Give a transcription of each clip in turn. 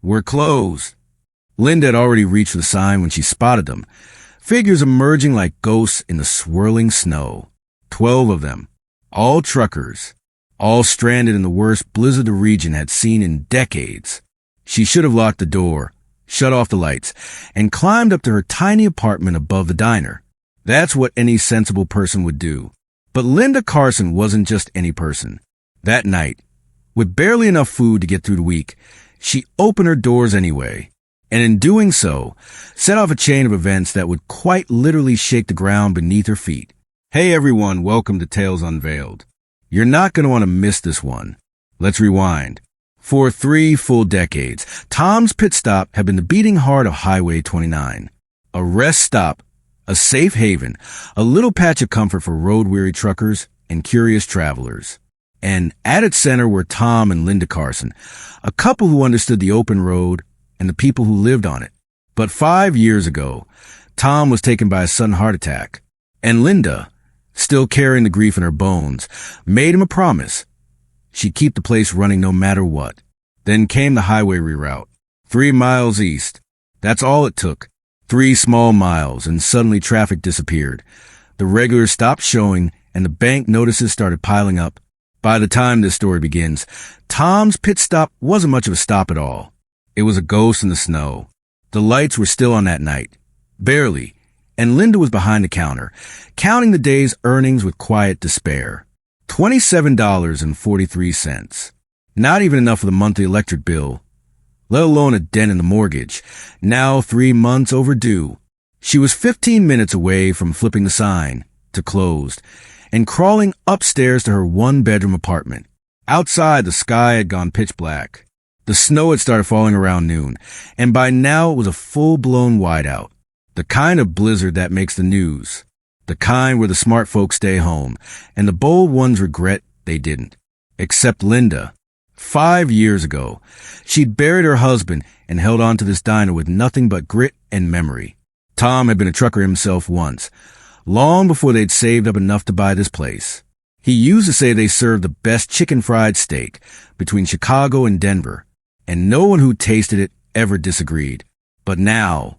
"We're closed." Linda had already reached for the sign when she spotted them. Figures emerging like ghosts in the swirling snow. 12 of them. All truckers. All stranded in the worst blizzard the region had seen in decades. She should have locked the door, shut off the lights, and climbed up to her tiny apartment above the diner. That's what any sensible person would do. But Linda Carson wasn't just any person. That night, with barely enough food to get through the week, she opened her doors anyway, and in doing so, set off a chain of events that would quite literally shake the ground beneath her feet. Hey everyone, welcome to Tales Unveiled. You're not going to want to miss this one. Let's rewind. For 3 full decades, Tom's Pit Stop had been the beating heart of Highway 29. A rest stop, a safe haven, a little patch of comfort for road-weary truckers and curious travelers. And at its center were Tom and Linda Carson, a couple who understood the open road and the people who lived on it. But 5 years ago, Tom was taken by a sudden heart attack, and Linda, still carrying the grief in her bones, made him a promise. She'd keep the place running no matter what. Then came the highway reroute. 3 miles east. That's all it took. 3 small miles, and suddenly traffic disappeared. The regulars stopped showing, and the bank notices started piling up. By the time this story begins, Tom's Pit Stop wasn't much of a stop at all. It was a ghost in the snow. The lights were still on that night. Barely. And Linda was behind the counter, counting the day's earnings with quiet despair. $27.43. Not even enough for the monthly electric bill, let alone a dent in the mortgage. Now 3 months overdue. She was 15 minutes away from flipping the sign to closed and crawling upstairs to her 1-bedroom apartment. Outside, the sky had gone pitch black. The snow had started falling around noon, and by now it was a full-blown whiteout. The kind of blizzard that makes the news. The kind where the smart folks stay home, and the bold ones regret they didn't. Except Linda. 5 years ago, she'd buried her husband and held on to this diner with nothing but grit and memory. Tom had been a trucker himself once, long before they'd saved up enough to buy this place. He used to say they served the best chicken fried steak between Chicago and Denver, and no one who tasted it ever disagreed. But now,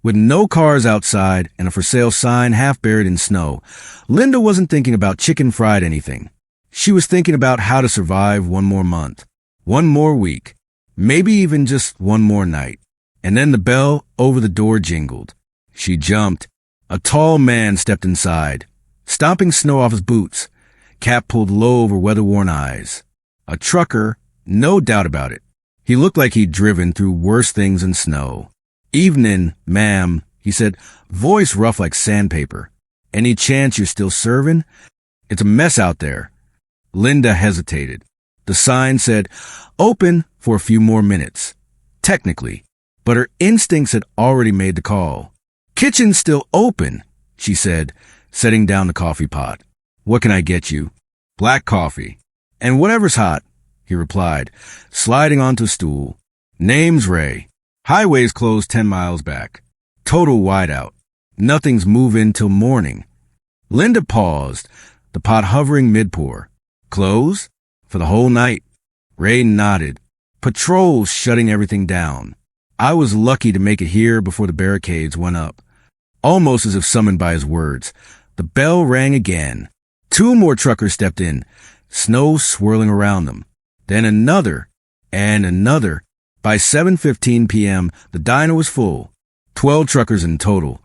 with no cars outside and a for sale sign half buried in snow, Linda wasn't thinking about chicken fried anything. She was thinking about how to survive one more month, one more week, maybe even just one more night. And then the bell over the door jingled. She jumped. A tall man stepped inside, stomping snow off his boots, cap pulled low over weather-worn eyes. A trucker, no doubt about it. He looked like he'd driven through worse things than snow. "Evening, ma'am," he said, voice rough like sandpaper. "Any chance you're still serving? It's a mess out there." Linda hesitated. The sign said, "Open for a few more minutes." Technically, but her instincts had already made the call. "Kitchen's still open," she said, setting down the coffee pot. "What can I get you?" "Black coffee." "And whatever's hot," he replied, sliding onto a stool. "Name's Ray. Highway's closed 10 miles back. Total whiteout. Nothing's moving till morning." Linda paused, the pot hovering mid-pour. "Close? For the whole night?" Ray nodded. "Patrol's shutting everything down. I was lucky to make it here before the barricades went up." Almost as if summoned by his words, the bell rang again. 2 more truckers stepped in, snow swirling around them. Then another, and another. By 7:15 p.m., the diner was full. 12 truckers in total,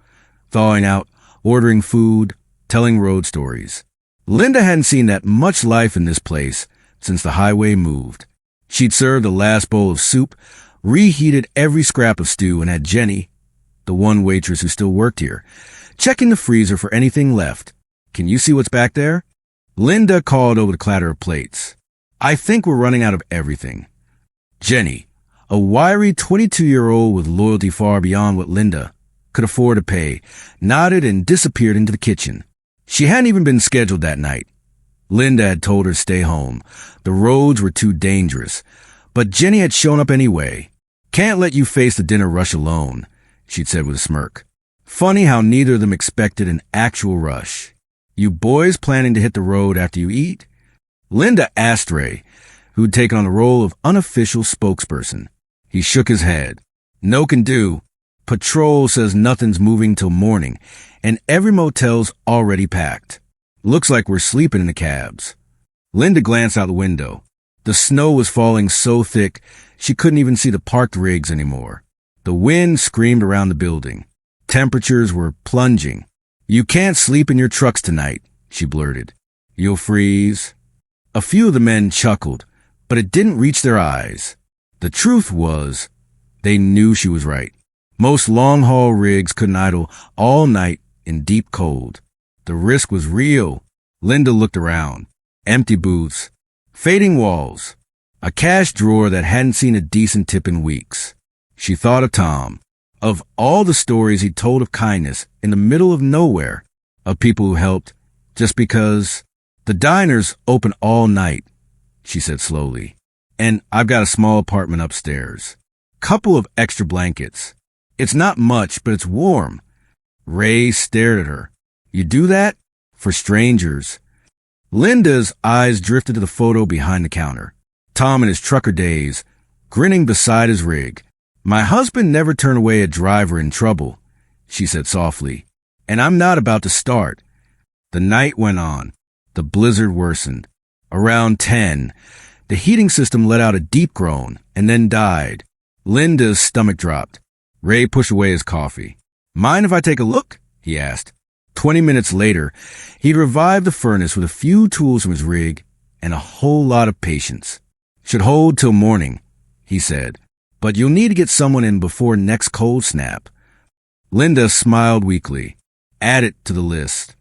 thawing out, ordering food, telling road stories. Linda hadn't seen that much life in this place since the highway moved. She'd served the last bowl of soup, reheated every scrap of stew, and had Jenny, the one waitress who still worked here, checking the freezer for anything left. "Can you see what's back there?" Linda called over the clatter of plates. "I think we're running out of everything." Jenny, a wiry 22-year-old with loyalty far beyond what Linda could afford to pay, nodded and disappeared into the kitchen. She hadn't even been scheduled that night. Linda had told her to stay home. The roads were too dangerous. But Jenny had shown up anyway. "Can't let you face the dinner rush alone," she'd said with a smirk. Funny how neither of them expected an actual rush. "You boys planning to hit the road after you eat?" Linda asked Ray, who'd taken on the role of unofficial spokesperson. He shook his head. No can do. Patrol says nothing's moving till morning, and every motel's already packed. Looks like we're sleeping in the cabs. Linda glanced out the window. The snow was falling so thick, she couldn't even see the parked rigs anymore. The wind screamed around the building. Temperatures were plunging. You can't sleep in your trucks tonight, she blurted. You'll freeze. A few of the men chuckled, but it didn't reach their eyes. The truth was, they knew she was right. Most long-haul rigs couldn't idle all night in deep cold. The risk was real. Linda looked around. Empty booths. Fading walls. A cash drawer that hadn't seen a decent tip in weeks. She thought of Tom. Of all the stories he'd told of kindness in the middle of nowhere. Of people who helped just because. The diner's open all night, she said slowly. And I've got a small apartment upstairs. Couple of extra blankets. It's not much, but it's warm. Ray stared at her. You do that? For strangers. Linda's eyes drifted to the photo behind the counter. Tom in his trucker days, grinning beside his rig. My husband never turned away a driver in trouble, she said softly. And I'm not about to start. The night went on. The blizzard worsened. Around 10, the heating system let out a deep groan and then died. Linda's stomach dropped. Ray pushed away his coffee. Mind if I take a look? He asked. 20 minutes later, he'd revived the furnace with a few tools from his rig and a whole lot of patience. Should hold till morning, he said, but you'll need to get someone in before next cold snap. Linda smiled weakly. Add it to the list.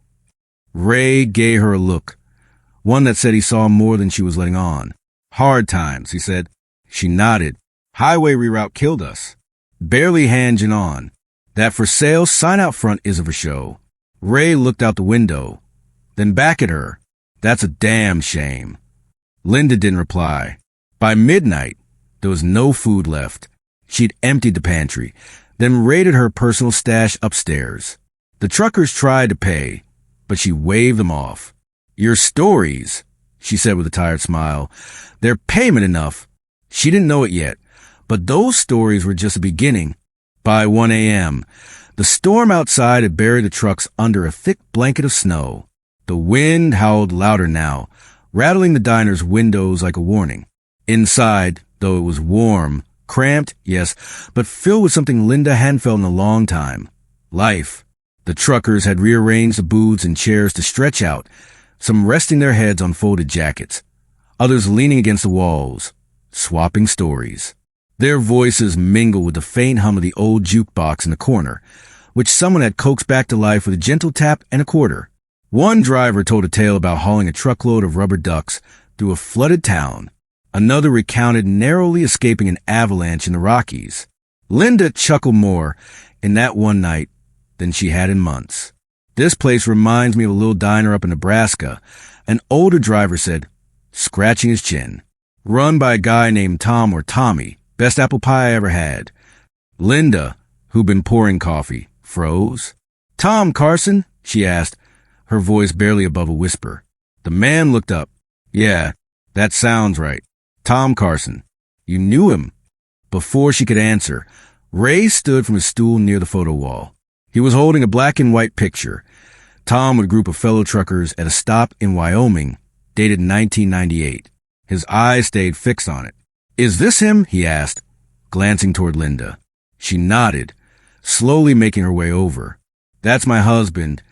Ray gave her a look, one that said he saw more than she was letting on. Hard times, he said. She nodded. Highway reroute killed us. Barely hanging on. That for sale sign out front is of a show. Ray looked out the window, then back at her. That's a damn shame. Linda didn't reply. By midnight, there was no food left. She'd emptied the pantry, then raided her personal stash upstairs. The truckers tried to pay, but she waved them off. Your stories, she said with a tired smile. They're payment enough. She didn't know it yet, but those stories were just a beginning. By 1 a.m., the storm outside had buried the trucks under a thick blanket of snow. The wind howled louder now, rattling the diner's windows like a warning. Inside, though it was warm, cramped, yes, but filled with something Linda hadn't felt in a long time. Life. The truckers had rearranged the booths and chairs to stretch out, some resting their heads on folded jackets, others leaning against the walls, swapping stories. Their voices mingled with the faint hum of the old jukebox in the corner, which someone had coaxed back to life with a gentle tap and a quarter. One driver told a tale about hauling a truckload of rubber ducks through a flooded town. Another recounted narrowly escaping an avalanche in the Rockies. Linda chuckled more in that one night than she had in months. This place reminds me of a little diner up in Nebraska, an older driver said, scratching his chin. Run by a guy named Tom or Tommy. Best apple pie I ever had. Linda, who'd been pouring coffee, froze. Tom Carson? She asked, her voice barely above a whisper. The man looked up. Yeah, that sounds right. Tom Carson. You knew him. Before she could answer, Ray stood from his stool near the photo wall. He was holding a black and white picture. Tom with a group of fellow truckers at a stop in Wyoming, dated 1998. His eyes stayed fixed on it. Is this him? He asked, glancing toward Linda. She nodded, slowly making her way over. That's my husband.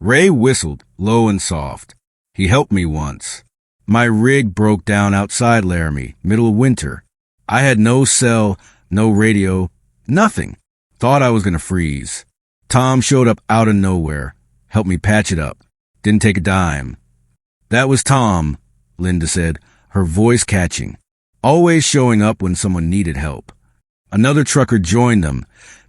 Ray whistled, low and soft. He helped me once. My rig broke down outside Laramie, middle of winter. I had no cell, no radio, nothing. Thought I was going to freeze. Tom showed up out of nowhere, helped me patch it up. Didn't take a dime. That was Tom, Linda said, her voice catching. Always showing up when someone needed help. Another trucker joined them,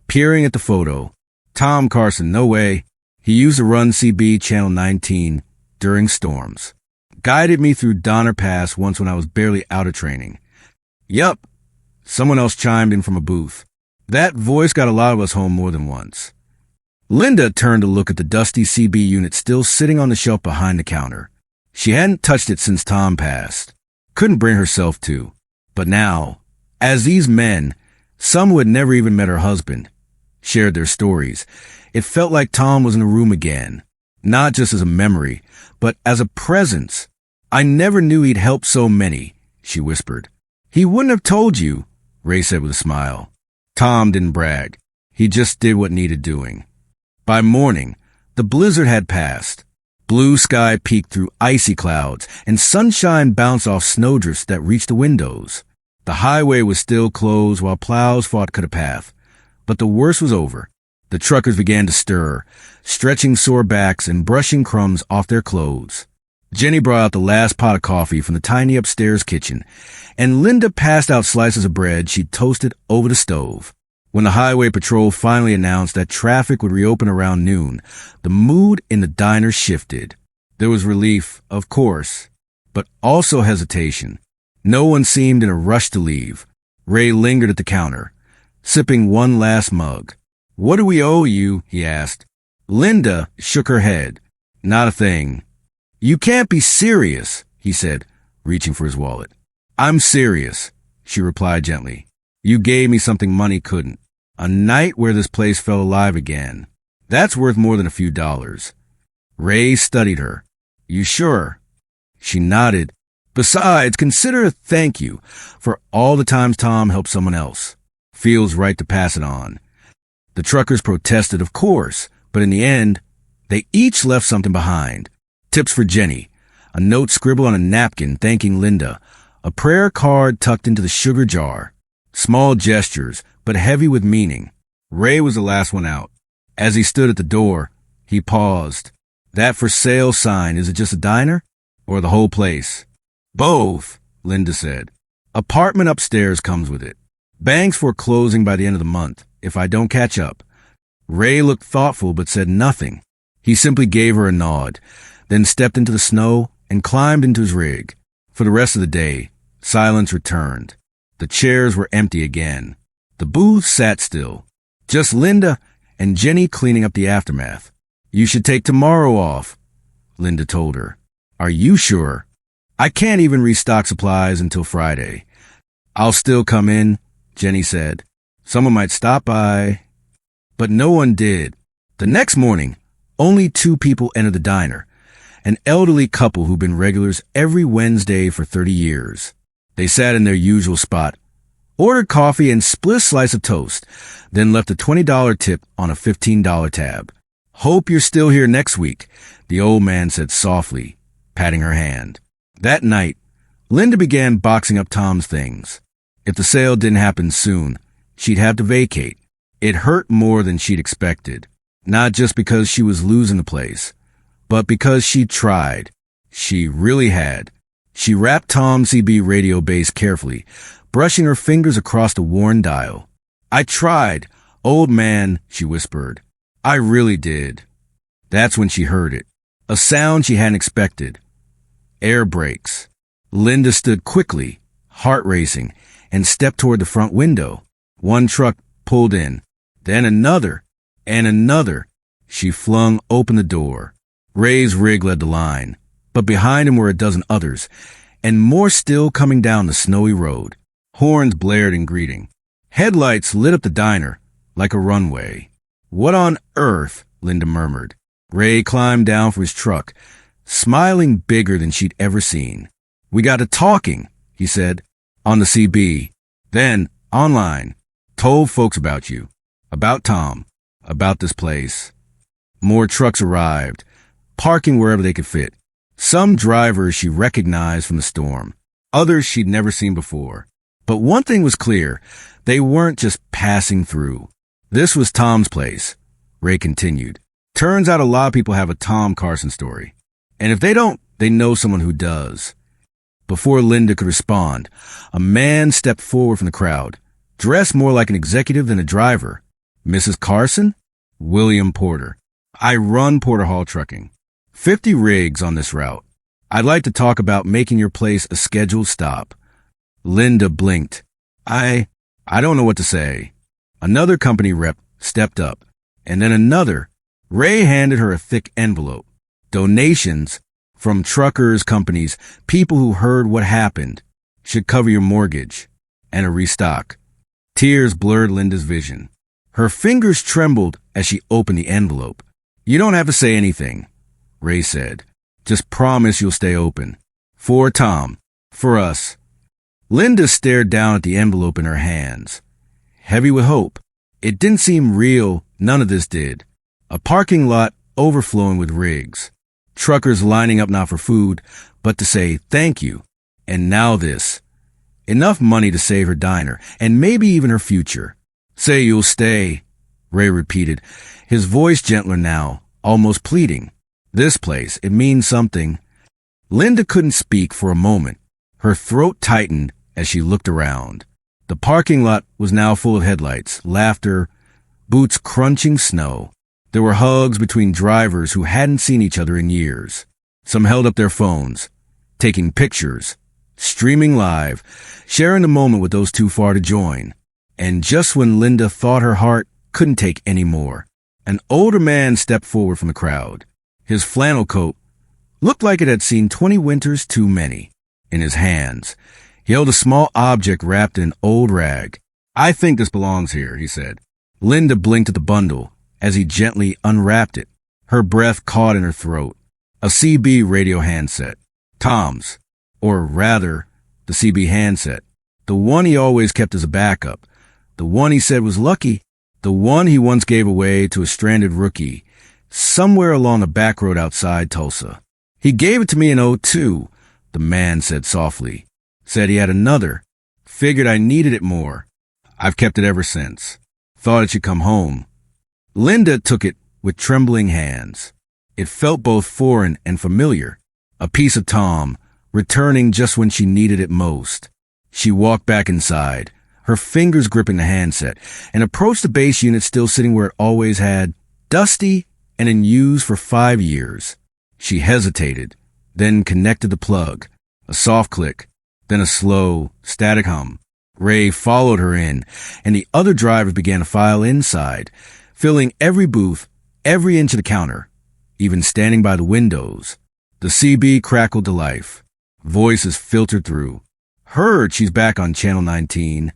peering at the photo. Tom Carson, no way. He used to run CB Channel 19 during storms. Guided me through Donner Pass once when I was barely out of training. Yup. Someone else chimed in from a booth. That voice got a lot of us home more than once. Linda turned to look at the dusty CB unit still sitting on the shelf behind the counter. She hadn't touched it since Tom passed. Couldn't bring herself to. But now, as these men, Some who had never even met her husband shared their stories. It felt like Tom was in the room again, not just as a memory, but as a presence. "I never knew he'd helped so many," she whispered. "He wouldn't have told you," Ray said with a smile. Tom didn't brag. He just did what needed doing. By morning, the blizzard had passed. Blue sky peeked through icy clouds, and sunshine bounced off snowdrifts that reached the windows. The highway was still closed while plows fought cut a path. But the worst was over. The truckers began to stir, stretching sore backs and brushing crumbs off their clothes. Jenny brought out the last pot of coffee from the tiny upstairs kitchen, and Linda passed out slices of bread she'd toasted over the stove. When the highway patrol finally announced that traffic would reopen around noon, the mood in the diner shifted. There was relief, of course, but also hesitation. No one seemed in a rush to leave. Ray lingered at the counter, sipping one last mug. "What do we owe you?" he asked. Linda shook her head. "Not a thing." "You can't be serious," he said, reaching for his wallet. "I'm serious," she replied gently. "You gave me something money couldn't. A night where this place felt alive again. That's worth more than a few dollars." Ray studied her. "You sure?" She nodded. "Besides, consider a thank you for all the times Tom helped someone else. Feels right to pass it on." The truckers protested, of course, but in the end, they each left something behind. Tips for Jenny, a note scribbled on a napkin thanking Linda, a prayer card tucked into the sugar jar. Small gestures, but heavy with meaning. Ray was the last one out. As he stood at the door, he paused. "That for sale sign, is it just a diner? Or the whole place?" "Both," Linda said. "Apartment upstairs comes with it. Bank's foreclosing by the end of the month, if I don't catch up." Ray looked thoughtful but said nothing. He simply gave her a nod, then stepped into the snow and climbed into his rig. For the rest of the day, silence returned. The chairs were empty again. The booth sat still. Just Linda and Jenny cleaning up the aftermath. "You should take tomorrow off," Linda told her. "Are you sure?" "I can't even restock supplies until Friday." "I'll still come in," Jenny said. "Someone might stop by." But no one did. The next morning, only 2 people entered the diner. An elderly couple who'd been regulars every Wednesday for 30 years. They sat in their usual spot, ordered coffee and split a slice of toast, then left a $20 tip on a $15 tab. "Hope you're still here next week," the old man said softly, patting her hand. That night, Linda began boxing up Tom's things. If the sale didn't happen soon, she'd have to vacate. It hurt more than she'd expected, not just because she was losing the place, but because she tried. She really had. She wrapped Tom's CB radio base carefully, brushing her fingers across the worn dial. "I tried, old man," she whispered. "I really did." That's when she heard it. A sound she hadn't expected. Air brakes. Linda stood quickly, heart racing, and stepped toward the front window. One truck pulled in, then another, and another. She flung open the door. Ray's rig led the line, but behind him were a dozen others, and more still coming down the snowy road. Horns blared in greeting. Headlights lit up the diner like a runway. "What on earth?" Linda murmured. Ray climbed down from his truck, smiling bigger than she'd ever seen. "We got to talking," he said, "on the CB. Then, online. Told folks about you, about Tom, about this place." More trucks arrived, parking wherever they could fit. Some drivers she recognized from the storm, others she'd never seen before. But one thing was clear, they weren't just passing through. This was Tom's place, Ray continued. Turns out a lot of people have a Tom Carson story. And if they don't, they know someone who does. Before Linda could respond, a man stepped forward from the crowd, dressed more like an executive than a driver. "Mrs. Carson?" "William Porter. I run Porter Hall Trucking. 50 rigs on this route. I'd like to talk about making your place a scheduled stop." Linda blinked. I don't know what to say." Another company rep stepped up, and then another. Ray handed her a thick envelope. Donations from truckers, companies, people who heard what happened. Should cover your mortgage. And a restock. Tears blurred Linda's vision. Her fingers trembled as she opened the envelope. "You don't have to say anything," Ray said. "Just promise you'll stay open. For Tom. For us." Linda stared down at the envelope in her hands, heavy with hope. It didn't seem real, none of this did. A parking lot overflowing with rigs. Truckers lining up not for food, but to say thank you. And now this. Enough money to save her diner, and maybe even her future. "Say you'll stay," Ray repeated, his voice gentler now, almost pleading. "This place, it means something." Linda couldn't speak for a moment. Her throat tightened as she looked around. The parking lot was now full of headlights, laughter, boots crunching snow. There were hugs between drivers who hadn't seen each other in years. Some held up their phones, taking pictures, streaming live, sharing the moment with those too far to join. And just when Linda thought her heart couldn't take any more, an older man stepped forward from the crowd. His flannel coat looked like it had seen 20 winters too many. In his hands, he held a small object wrapped in an old rag. "I think this belongs here," he said. Linda blinked at the bundle as he gently unwrapped it. Her breath caught in her throat. A CB radio handset. Tom's. Or rather, the CB handset. The one he always kept as a backup. The one he said was lucky. The one he once gave away to a stranded rookie somewhere along a back road outside Tulsa. "He gave it to me in '02, the man said softly. "Said he had another. Figured I needed it more. I've kept it ever since. Thought it should come home." Linda took it with trembling hands. It felt both foreign and familiar. A piece of Tom, returning just when she needed it most. She walked back inside, her fingers gripping the handset, and approached the base unit still sitting where it always had, dusty and in use for 5 years. She hesitated, then connected the plug. A soft click, then a slow, static hum. Ray followed her in, and the other drivers began to file inside, filling every booth, every inch of the counter, even standing by the windows. The CB crackled to life. Voices filtered through. "Heard she's back on Channel 19.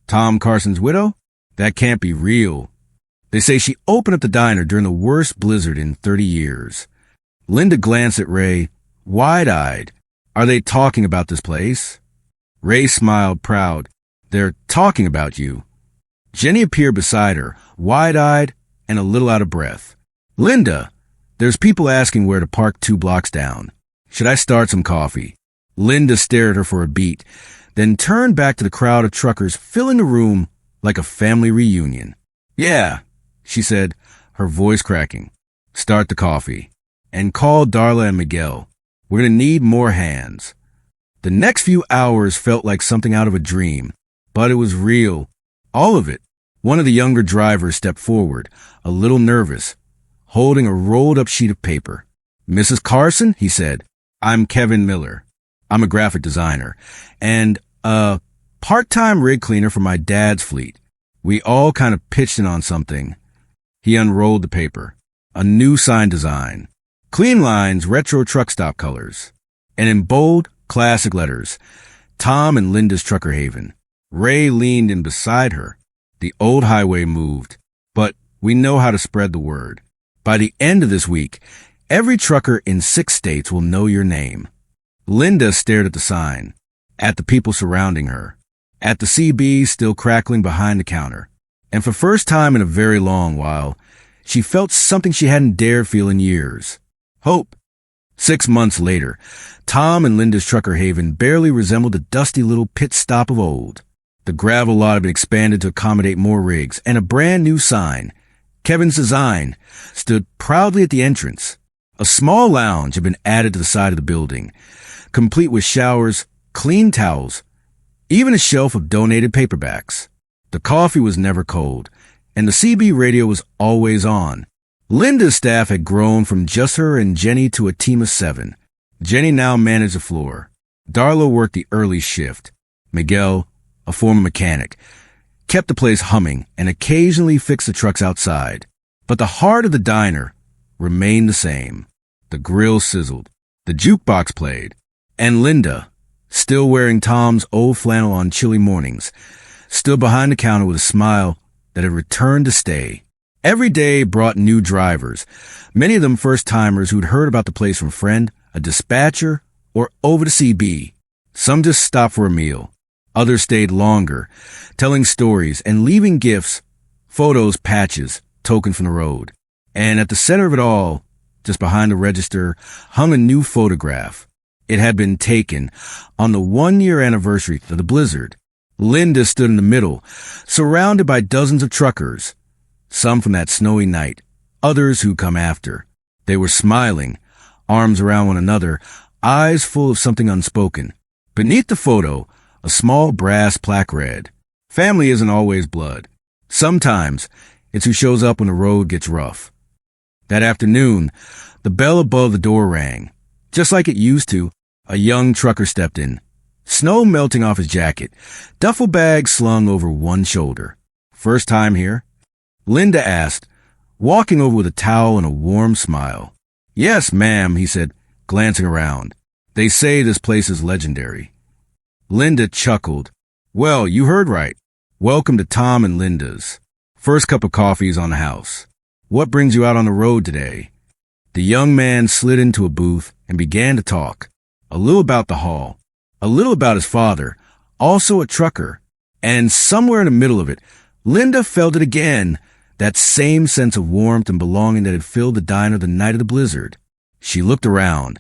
Tom Carson's widow? That can't be real. They say she opened up the diner during the worst blizzard in 30 years. Linda glanced at Ray, wide-eyed. "Are they talking about this place?" Ray smiled, proud. "They're talking about you." Jenny appeared beside her, wide-eyed and a little out of breath. "Linda, there's people asking where to park 2 blocks down. Should I start some coffee?" Linda stared at her for a beat, then turned back to the crowd of truckers filling the room like a family reunion. "Yeah," she said, her voice cracking. "Start the coffee. And call Darla and Miguel. We're going to need more hands." The next few hours felt like something out of a dream, but it was real. All of it. One of the younger drivers stepped forward, a little nervous, holding a rolled-up sheet of paper. "Mrs. Carson," he said, "I'm Kevin Miller. I'm a graphic designer, and a part-time rig cleaner for my dad's fleet. We all kind of pitched in on something." He unrolled the paper. A new sign design. Clean lines, retro truck stop colors. And in bold, classic letters, Tom and Linda's Trucker Haven. Ray leaned in beside her. The old highway moved, but we know how to spread the word. By the end of this week, every trucker in 6 states will know your name. Linda stared at the sign, at the people surrounding her, at the CB still crackling behind the counter. And for the first time in a very long while, she felt something she hadn't dared feel in years. Hope. 6 months later, Tom and Linda's Trucker Haven barely resembled the dusty little pit stop of old. The gravel lot had been expanded to accommodate more rigs, and a brand new sign, Kevin's Design, stood proudly at the entrance. A small lounge had been added to the side of the building, complete with showers, clean towels, even a shelf of donated paperbacks. The coffee was never cold, and the CB radio was always on. Linda's staff had grown from just her and Jenny to a team of 7. Jenny now managed the floor. Darla worked the early shift. Miguel, a former mechanic, kept the place humming and occasionally fixed the trucks outside. But the heart of the diner remained the same. The grill sizzled. The jukebox played. And Linda, still wearing Tom's old flannel on chilly mornings, stood behind the counter with a smile that had returned to stay. Every day brought new drivers, many of them first-timers who'd heard about the place from a friend, a dispatcher, or over to CB. Some just stopped for a meal. Others stayed longer, telling stories and leaving gifts, photos, patches, tokens from the road. And at the center of it all, just behind the register, hung a new photograph. It had been taken on the 1-year anniversary of the blizzard. Linda stood in the middle, surrounded by dozens of truckers, some from that snowy night, others who'd come after. They were smiling, arms around one another, eyes full of something unspoken. Beneath the photo, a small brass plaque read, "Family isn't always blood. Sometimes it's who shows up when the road gets rough." That afternoon, the bell above the door rang. Just like it used to, a young trucker stepped in, snow melting off his jacket, duffel bag slung over one shoulder. "First time here?" Linda asked, walking over with a towel and a warm smile. "Yes, ma'am," he said, glancing around. "They say this place is legendary." Linda chuckled. "Well, you heard right. Welcome to Tom and Linda's. First cup of coffee is on the house. What brings you out on the road today?" The young man slid into a booth and began to talk. A little about the haul, a little about his father, also a trucker. And somewhere in the middle of it, Linda felt it again, that same sense of warmth and belonging that had filled the diner the night of the blizzard. She looked around,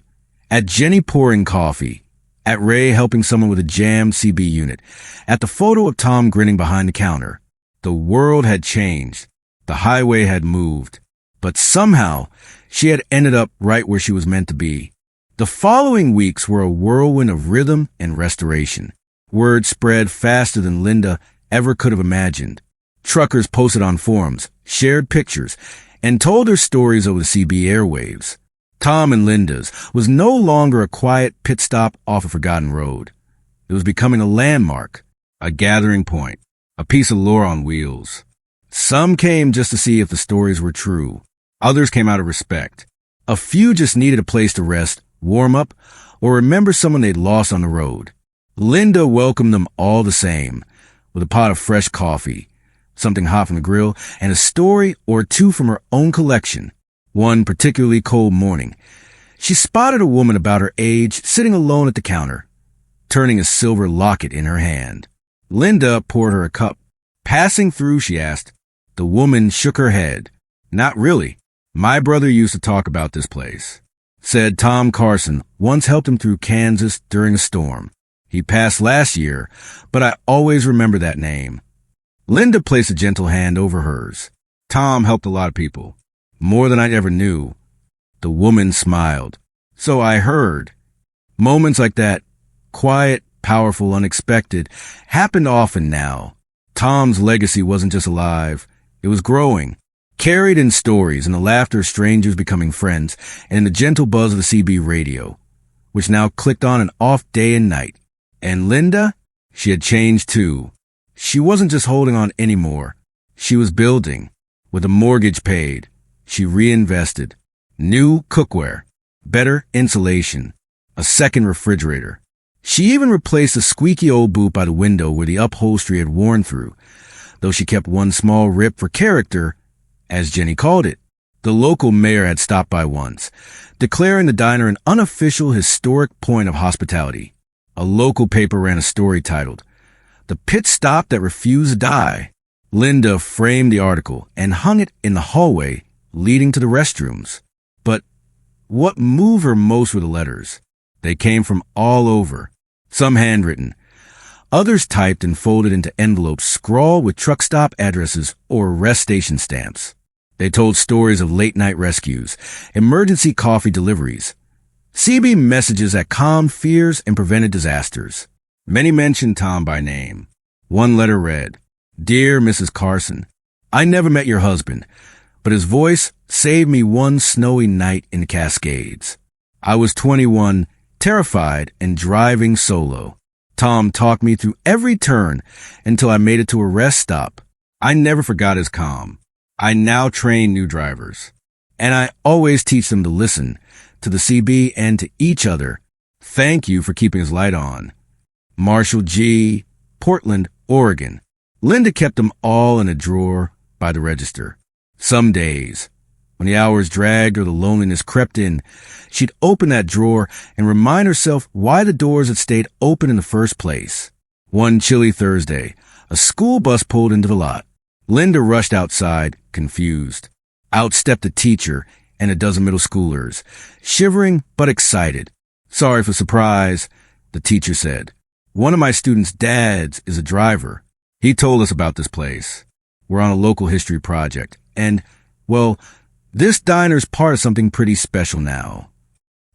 at Jenny pouring coffee, at Ray helping someone with a jammed CB unit, at the photo of Tom grinning behind the counter. The world had changed. The highway had moved. But somehow, she had ended up right where she was meant to be. The following weeks were a whirlwind of rhythm and restoration. Word spread faster than Linda ever could have imagined. Truckers posted on forums, shared pictures, and told their stories over the CB airwaves. Tom and Linda's was no longer a quiet pit stop off a forgotten road. It was becoming a landmark, a gathering point, a piece of lore on wheels. Some came just to see if the stories were true. Others came out of respect. A few just needed a place to rest, warm up, or remember someone they'd lost on the road. Linda welcomed them all the same, with a pot of fresh coffee, something hot from the grill, and a story or two from her own collection. One particularly cold morning, she spotted a woman about her age sitting alone at the counter, turning a silver locket in her hand. Linda poured her a cup. Passing through, she asked. The woman shook her head. "Not really. My brother used to talk about this place. Said Tom Carson once helped him through Kansas during a storm. He passed last year, but I always remember that name." Linda placed a gentle hand over hers. "Tom helped a lot of people. More than I ever knew." The woman smiled. "So I heard." Moments like that, quiet, powerful, unexpected, happened often now. Tom's legacy wasn't just alive. It was growing, carried in stories and the laughter of strangers becoming friends, and in the gentle buzz of the CB radio, which now clicked on and off day and night. And Linda? She had changed too. She wasn't just holding on anymore. She was building. With a mortgage paid, she reinvested. New cookware, better insulation, a second refrigerator. She even replaced the squeaky old boot by the window where the upholstery had worn through, though she kept one small rip for character, as Jenny called it. The local mayor had stopped by once, declaring the diner an unofficial historic point of hospitality. A local paper ran a story titled, "The Pit Stop That Refused to Die." Linda framed the article and hung it in the hallway leading to the restrooms. But what moved her most were the letters. They came from all over, some handwritten, others typed and folded into envelopes scrawled with truck stop addresses or rest station stamps. They told stories of late-night rescues, emergency coffee deliveries, CB messages that calmed fears and prevented disasters. Many mentioned Tom by name. One letter read, "Dear Mrs. Carson, I never met your husband, but his voice saved me one snowy night in the Cascades. I was 21, terrified and driving solo. Tom talked me through every turn until I made it to a rest stop. I never forgot his calm. I now train new drivers, and I always teach them to listen to the CB and to each other. Thank you for keeping his light on. Marshall G., Portland, Oregon." Linda kept them all in a drawer by the register. Some days, when the hours dragged or the loneliness crept in, she'd open that drawer and remind herself why the doors had stayed open in the first place. One chilly Thursday, a school bus pulled into the lot. Linda rushed outside, confused. Out stepped a teacher and a dozen middle schoolers, shivering but excited. "Sorry for surprise," the teacher said. "One of my students' dads is a driver. He told us about this place. We're on a local history project. And, well, this diner's part of something pretty special now."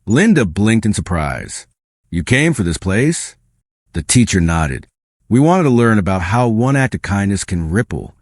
Linda blinked in surprise. "You came for this place?" The teacher nodded. "We wanted to learn about how one act of kindness can ripple."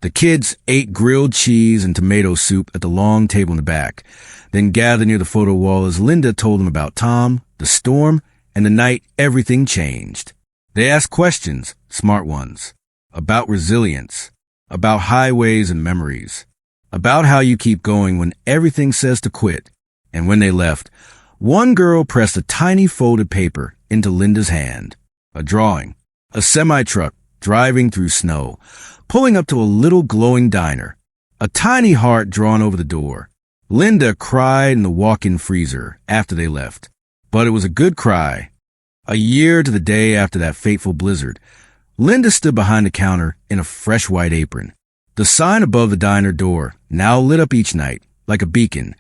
The kids ate grilled cheese and tomato soup at the long table in the back, then gathered near the photo wall as Linda told them about Tom, the storm, and the night everything changed. They asked questions, smart ones, about resilience, about highways and memories, about how you keep going when everything says to quit. And when they left, one girl pressed a tiny folded paper into Linda's hand. A drawing, a semi-truck driving through snow, pulling up to a little glowing diner, a tiny heart drawn over the door. Linda cried in the walk-in freezer after they left, but it was a good cry. A year to the day after that fateful blizzard, Linda stood behind the counter in a fresh white apron. The sign above the diner door now lit up each night like a beacon.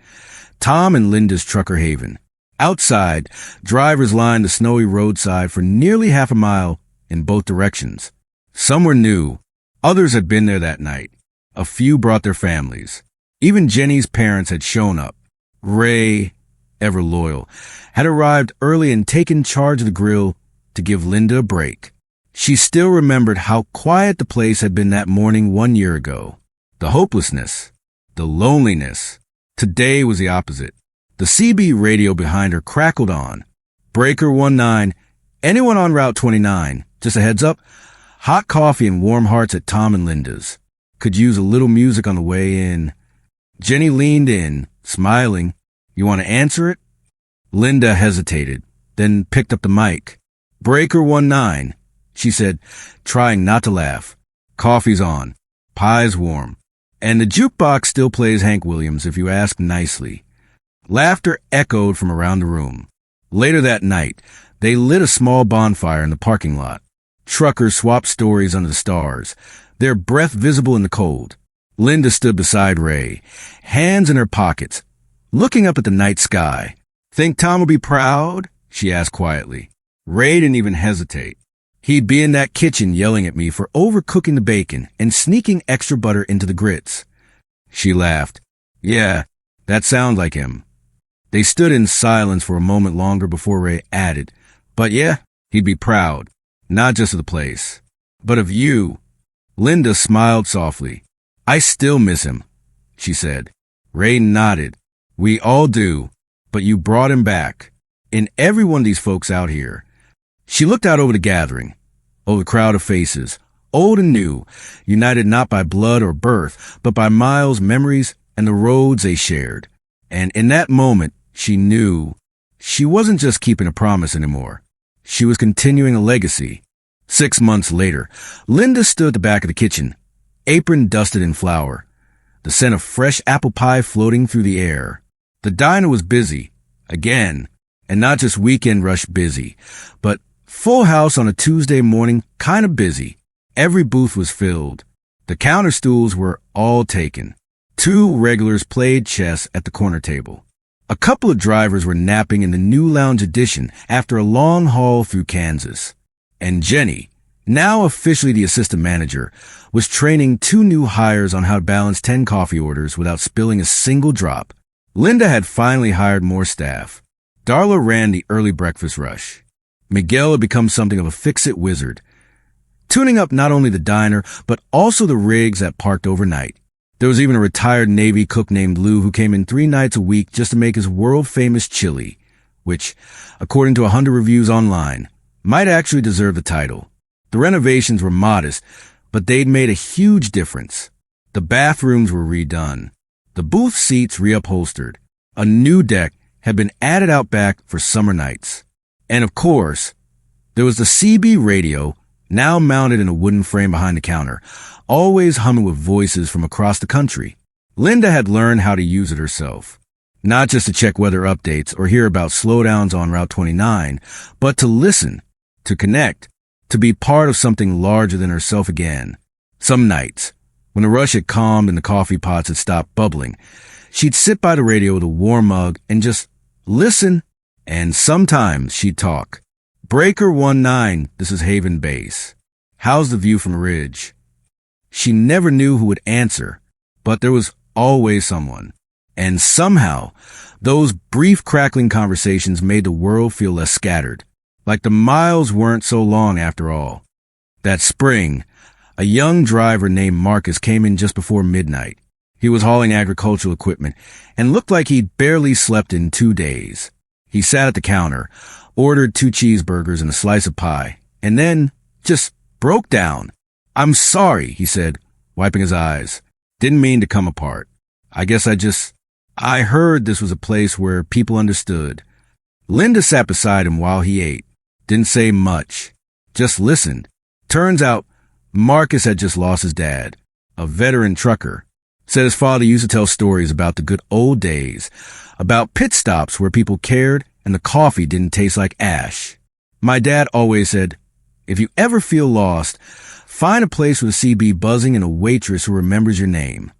Tom and Linda's Trucker Haven. Outside, drivers lined the snowy roadside for nearly half a mile in both directions. Some were new. Others had been there that night. A few brought their families. Even Jenny's parents had shown up. Ray, ever loyal, had arrived early and taken charge of the grill to give Linda a break. She still remembered how quiet the place had been that morning 1 year ago. The hopelessness, the loneliness. Today was the opposite. The CB radio behind her crackled on. "Breaker 19, anyone on Route 29, just a heads up, hot coffee and warm hearts at Tom and Linda's. Could use a little music on the way in." Jenny leaned in, smiling. "You want to answer it?" Linda hesitated, then picked up the mic. "Breaker 19, she said, trying not to laugh. "Coffee's on, pie's warm, and the jukebox still plays Hank Williams if you ask nicely." Laughter echoed from around the room. Later that night, they lit a small bonfire in the parking lot. Truckers swapped stories under the stars, their breath visible in the cold. Linda stood beside Ray, hands in her pockets, looking up at the night sky. "Think Tom will be proud?" she asked quietly. Ray didn't even hesitate. He'd be in that kitchen yelling at me for overcooking the bacon and sneaking extra butter into the grits. She laughed. "Yeah, that sounds like him." They stood in silence for a moment longer before Ray added, "But yeah, he'd be proud, not just of the place, but of you." Linda smiled softly. "I still miss him," she said. Ray nodded. "We all do, but you brought him back. In every one of these folks out here." She looked out over the gathering, over the crowd of faces, old and new, united not by blood or birth, but by miles, memories, and the roads they shared. And in that moment, she knew she wasn't just keeping a promise anymore. She was continuing a legacy. 6 months later, Linda stood at the back of the kitchen, apron dusted in flour, the scent of fresh apple pie floating through the air. The diner was busy, again, and not just weekend rush busy, but full house on a Tuesday morning, kind of busy. Every booth was filled. The counter stools were all taken. 2 regulars played chess at the corner table. A couple of drivers were napping in the new lounge addition after a long haul through Kansas. And Jenny, now officially the assistant manager, was training 2 new hires on how to balance 10 coffee orders without spilling a single drop. Linda had finally hired more staff. Darla ran the early breakfast rush. Miguel had become something of a fix-it wizard, tuning up not only the diner, but also the rigs that parked overnight. There was even a retired Navy cook named Lou who came in 3 nights a week just to make his world-famous chili, which, according to 100 reviews online, might actually deserve the title. The renovations were modest, but they'd made a huge difference. The bathrooms were redone, the booth seats reupholstered. A new deck had been added out back for summer nights. And of course, there was the CB radio, now mounted in a wooden frame behind the counter, always humming with voices from across the country. Linda had learned how to use it herself, not just to check weather updates or hear about slowdowns on Route 29, but to listen, to connect, to be part of something larger than herself again. Some nights, when the rush had calmed and the coffee pots had stopped bubbling, she'd sit by the radio with a warm mug and just listen, and sometimes she'd talk. Breaker 19, this is Haven Base. How's the view from the ridge? She never knew who would answer, but there was always someone. And somehow, those brief crackling conversations made the world feel less scattered, like the miles weren't so long after all. That spring, a young driver named Marcus came in just before midnight. He was hauling agricultural equipment and looked like he'd barely slept in 2 days. He sat at the counter, ordered 2 cheeseburgers and a slice of pie, and then just broke down. "I'm sorry," he said, wiping his eyes. "Didn't mean to come apart. I guess I heard this was a place where people understood." Linda sat beside him while he ate. Didn't say much. Just listened. Turns out, Marcus had just lost his dad, a veteran trucker. Said his father used to tell stories about the good old days, about pit stops where people cared and the coffee didn't taste like ash. "My dad always said, if you ever feel lost, find a place with a CB buzzing and a waitress who remembers your name."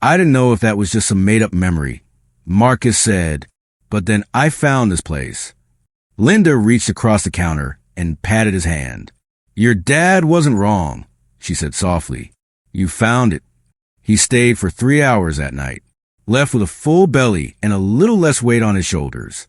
I didn't know if that was just some made-up memory. Marcus said, "But then I found this place." Linda reached across the counter and patted his hand. "Your dad wasn't wrong," she said softly. "You found it." He stayed for 3 hours that night, left with a full belly and a little less weight on his shoulders.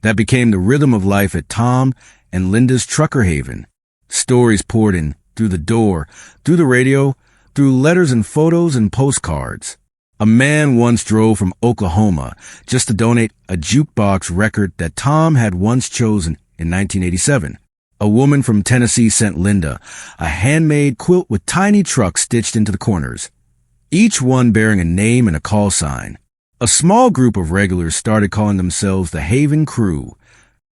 That became the rhythm of life at Tom and Linda's Trucker Haven. Stories poured in through the door, through the radio, through letters and photos and postcards. A man once drove from Oklahoma just to donate a jukebox record that Tom had once chosen in 1987. A woman from Tennessee sent Linda a handmade quilt with tiny trucks stitched into the corners, each one bearing a name and a call sign. A small group of regulars started calling themselves the Haven Crew.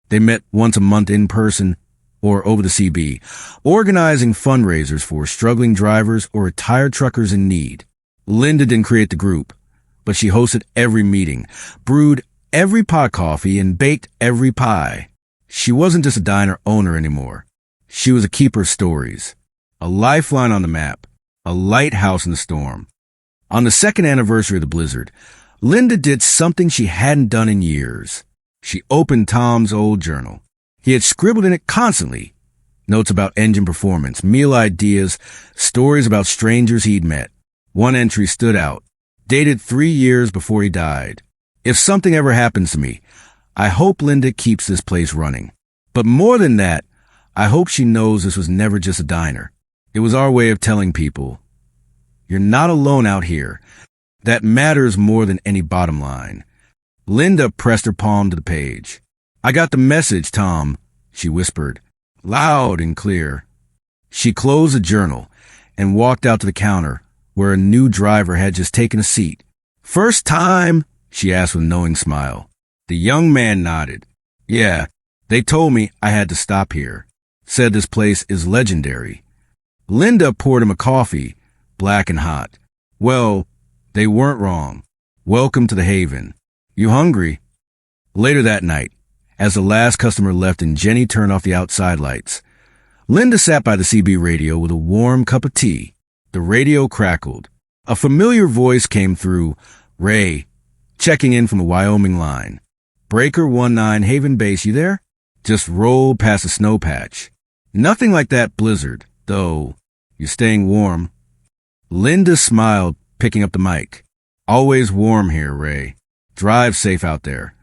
They met once a month in person or over the CB, organizing fundraisers for struggling drivers or retired truckers in need. Linda didn't create the group, but she hosted every meeting, brewed every pot coffee, and baked every pie. She wasn't just a diner owner anymore. She was a keeper of stories, a lifeline on the map, a lighthouse in the storm. On the 2nd anniversary of the blizzard, Linda did something she hadn't done in years. She opened Tom's old journal. He had scribbled in it constantly. Notes about engine performance, meal ideas, stories about strangers he'd met. One entry stood out, dated 3 years before he died. "If something ever happens to me, I hope Linda keeps this place running. But more than that, I hope she knows this was never just a diner. It was our way of telling people, you're not alone out here. That matters more than any bottom line." Linda pressed her palm to the page. "I got the message, Tom," she whispered, loud and clear. She closed the journal and walked out to the counter where a new driver had just taken a seat. "First time?" she asked with a knowing smile. The young man nodded. "Yeah, they told me I had to stop here. Said this place is legendary." Linda poured him a coffee, black and hot. "Well, they weren't wrong. Welcome to the Haven. You hungry?" Later that night, as the last customer left and Jenny turned off the outside lights, Linda sat by the CB radio with a warm cup of tea. The radio crackled. A familiar voice came through. "Ray, checking in from the Wyoming line. Breaker 19, Haven Base, you there? Just rolled past a snow patch. Nothing like that blizzard, though. You staying warm?" Linda smiled, picking up the mic. "Always warm here, Ray. Drive safe out there."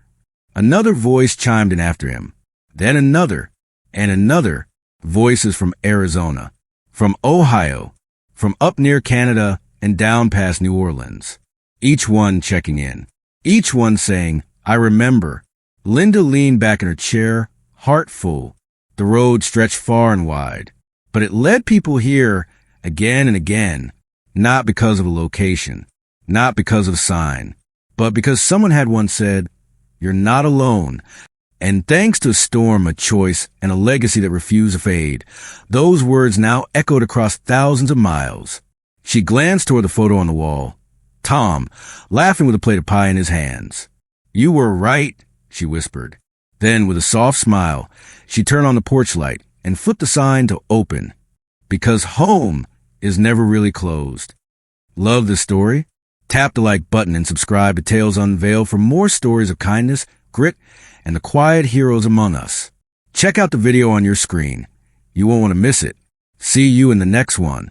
Another voice chimed in after him. Then another, and another. Voices from Arizona, from Ohio, from up near Canada and down past New Orleans. Each one checking in. Each one saying, "I remember." Linda leaned back in her chair, heart full. The road stretched far and wide, but it led people here again and again, not because of a location, not because of a sign, but because someone had once said, "You're not alone." And thanks to a storm, a choice, and a legacy that refused to fade, those words now echoed across thousands of miles. She glanced toward the photo on the wall. Tom, laughing with a plate of pie in his hands. "You were right," she whispered. Then, with a soft smile, she turned on the porch light and flipped the sign to open. Because home is never really closed. Love this story? Tap the like button and subscribe to Tales Unveiled for more stories of kindness, grit, and the quiet heroes among us. Check out the video on your screen. You won't want to miss it. See you in the next one.